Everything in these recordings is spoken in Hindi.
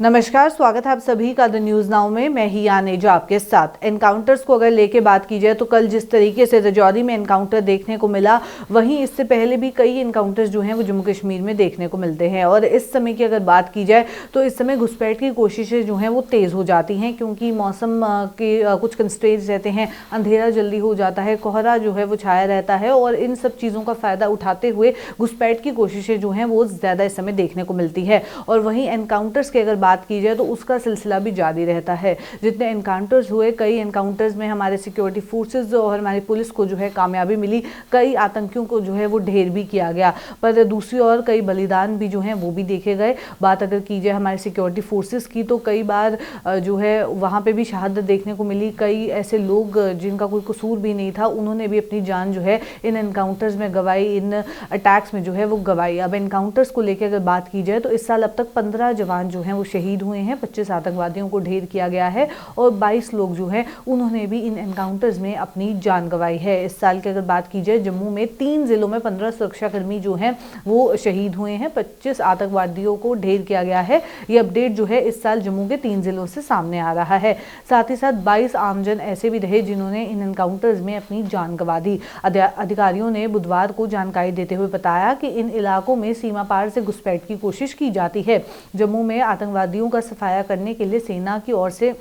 नमस्कार, स्वागत है आप सभी का द न्यूज नाउ में। मैं ही आनेजा आपके साथ। एनकाउंटर्स को अगर लेके बात की जाए तो कल जिस तरीके से राजौरी में एनकाउंटर देखने को मिला, वहीं इससे पहले भी कई एनकाउंटर्स जो हैं वो जम्मू कश्मीर में देखने को मिलते हैं। और इस समय की अगर बात की जाए तो इस समय घुसपैठ की कोशिशें जो हैं वो तेज़ हो जाती हैं, क्योंकि मौसम के कुछ कंस्ट्रेंट्स रहते हैं। अंधेरा जल्दी हो जाता है, कोहरा जो है वो छाया रहता है, और इन सब चीज़ों का फ़ायदा उठाते हुए घुसपैठ की कोशिशें जो हैं वो ज़्यादा इस समय देखने को मिलती है। और वहीं एनकाउंटर्स की अगर बात की जाए तो उसका सिलसिला भी जारी रहता है। जितने एनकाउंटर्स हुए, कई एनकाउंटर्स में हमारे सिक्योरिटी फोर्सेस और हमारी पुलिस को जो है कामयाबी मिली, कई आतंकियों को जो है वो ढेर भी किया गया। पर दूसरी ओर कई बलिदान भी जो हैं वो भी देखे गए। बात अगर की जाए हमारे सिक्योरिटी फोर्सेस की, तो कई बार जो है वहाँ पे भी शहादत देखने को मिली। कई ऐसे लोग जिनका कोई कसूर भी नहीं था, उन्होंने भी अपनी जान जो है इन एनकाउंटर्स में गंवाई, इन अटैक्स में जो है वो गंवाई। अब एनकाउंटर्स को लेकर अगर बात की जाए तो इस साल अब तक 15 जवान जो हैं वो शहीद हुए हैं, 25 आतंकवादियों को ढेर किया गया है, और 22 लोग जो हैं उन्होंने भी इन एनकाउंटर्स में अपनी जान गंवाई है। इस साल की अगर बात की जाए, जम्मू में 3 जिलों में 15 सुरक्षाकर्मी जो हैं वो शहीद हुए हैं, 25 आतंकवादियों को ढेर किया गया है। ये अपडेट जो है इस साल जम्मू के 3 जिलों से सामने आ रहा है। साथ ही साथ 22 आमजन ऐसे भी रहे जिन्होंने इन एनकाउंटर्स में अपनी जान गंवा दी। अधिकारियों ने बुधवार को जानकारी देते हुए बताया कि इन इलाकों में सीमा पार से घुसपैठ की कोशिश की जाती है। जम्मू में आतंकवादियों का सफाया करने के लिए सेना की ओर से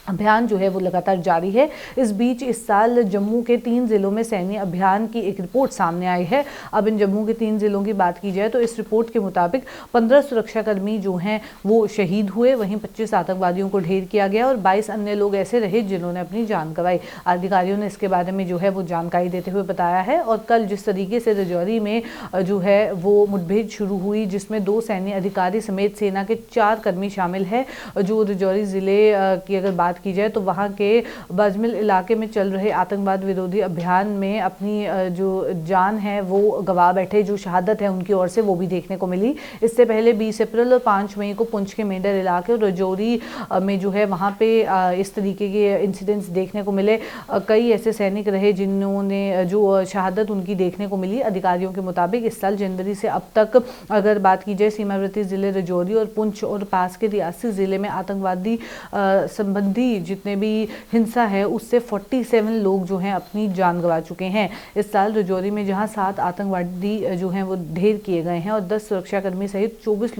अभियान जो है वो लगातार जारी है। इस बीच इस साल जम्मू के 3 जिलों में सैन्य अभियान की एक रिपोर्ट सामने आई है। अब इन जम्मू के 3 जिलों की बात की जाए तो इस रिपोर्ट के मुताबिक 15 सुरक्षाकर्मी जो हैं वो शहीद हुए, वहीं 25 आतंकवादियों को ढेर किया गया, और 22 अन्य लोग ऐसे रहे जिन्होंने अपनी जान गंवाई। अधिकारियों ने इसके बारे में जो है वो जानकारी देते हुए बताया है। और कल जिस तरीके से राजौरी में जो है वो मुठभेड़ शुरू हुई, जिसमें 2 सैन्य अधिकारी समेत सेना के 4 कर्मी शामिल हैं। जो राजौरी ज़िले की अगर बात की जाए तो वहाँ के बजमिल इलाके में चल रहे आतंकवाद विरोधी अभियान में अपनी जो जान है वो गंवा बैठे, जो शहादत है उनकी ओर से, वो भी देखने को मिली। इससे पहले 20 अप्रैल और 5 मई को पुंछ के मेंढर इलाके और राजौरी में जो है वहाँ पे इस तरीके के इंसिडेंट्स देखने को मिले। कई ऐसे सैनिक रहे जिन्होंने जो शहादत उनकी देखने को मिली। अधिकारियों के मुताबिक इस साल जनवरी से अब तक अगर बात की जाए, सीमावर्ती जिले राजौरी और पुंछ और पास के रियासी जिले में आतंकवादी संबंधी जितने भी हिंसा है उससे 47 लोग जो हैं अपनी जान गंवा चुके हैं। इस साल राजौरी में जहां 7 आतंकवादी जो हैं वो ढेर किए गए हैं और 10 सुरक्षाकर्मी सहित 24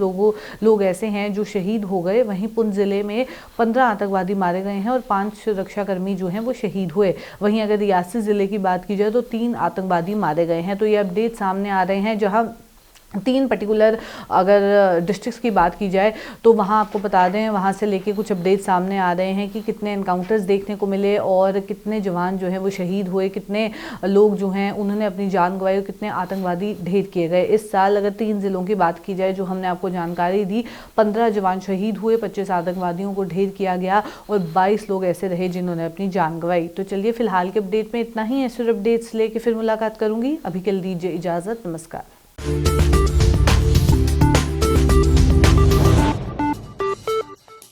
लोग ऐसे हैं जो शहीद हो गए। वहीं पुंछ जिले में 15 आतंकवादी मारे गए हैं और 5 सुरक्षाकर्मी जो हैं वो शहीद हुए। वहीं अगर रियासी जिले की बात की जाए तो 3 आतंकवादी मारे गए हैं। तो ये अपडेट सामने आ रहे हैं, जहाँ 3 पर्टिकुलर अगर डिस्ट्रिक्ट्स की बात की जाए तो वहाँ आपको बता दें, वहाँ से लेके कुछ अपडेट सामने आ रहे हैं कि कितने एनकाउंटर्स देखने को मिले और कितने जवान जो हैं वो शहीद हुए, कितने लोग जो हैं उन्होंने अपनी जान गंवाई और कितने आतंकवादी ढेर किए गए। इस साल अगर 3 जिलों की बात की जाए, जो हमने आपको जानकारी दी, 15 जवान शहीद हुए, 25 आतंकवादियों को ढेर किया गया और 22 लोग ऐसे रहे जिन्होंने अपनी जान गंवाई। तो चलिए फिलहाल के अपडेट में इतना ही। ऐसे अपडेट्स लेके फिर मुलाकात करूँगी। अभी के लिए दीजिए इजाज़त। नमस्कार।